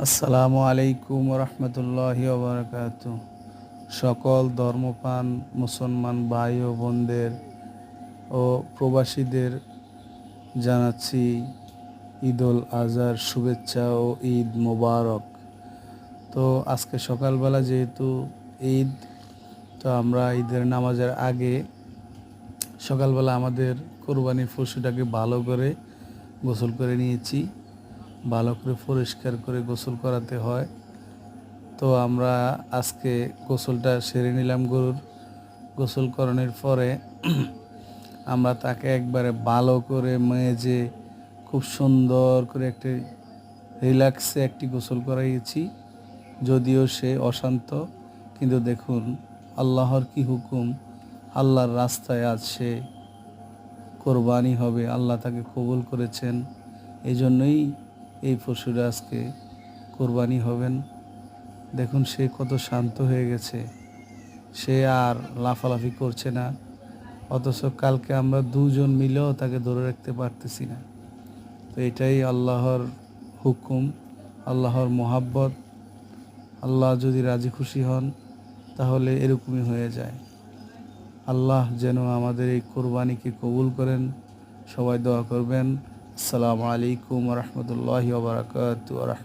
আসসালামু আলাইকুম রহমতুল্লাহি ওবরাকাতু। সকল ধর্মপ্রাণ মুসলমান ভাই ও বোনদের ও প্রবাসীদের জানাচ্ছি ঈদুল আজহার শুভেচ্ছা ও ঈদ মোবারক। তো আজকে সকালবেলা যেহেতু ঈদ, তো আমরা ঈদের নামাজের আগে সকালবেলা আমাদের কোরবানির পশুটাকে ভালো করে গোসল করে নিয়েছি। ভালো করে পরিষ্কার করে গোসল করাতে হয়। তো আমরা আজকে গোসলটা সেরে নিলাম। গরুর গোসল করানোর পরে আমরা তাকে একবারে ভালো করে মেজে খুব সুন্দর করে একটি রিল্যাক্সে একটি গোসল করাইয়েছি। যদিও সে অশান্ত, কিন্তু দেখুন আল্লাহর কি হুকুম, আল্লাহর রাস্তায় আজ সে কোরবানি হবে, আল্লাহ তাকে কবুল করেছেন। এই জন্যই এই পশুরা আজকে কোরবানি হবেন। দেখুন সে কত শান্ত হয়ে গেছে, সে আর লাফালাফি করছে না। অথচ কালকে আমরা দুজন মিলেও তাকে ধরে রাখতে পারতেছি না। তো এটাই আল্লাহর হুকুম, আল্লাহর মোহাব্বত। আল্লাহ যদি রাজি খুশি হন তাহলে এরকমই হয়ে যায়। আল্লাহ যেন আমাদের এই কোরবানিকে কবুল করেন। সবাই দোয়া করবেন। আসসালামু আলাইকুম রহমতুল্লাহি ওয়া বারাকাতুহু।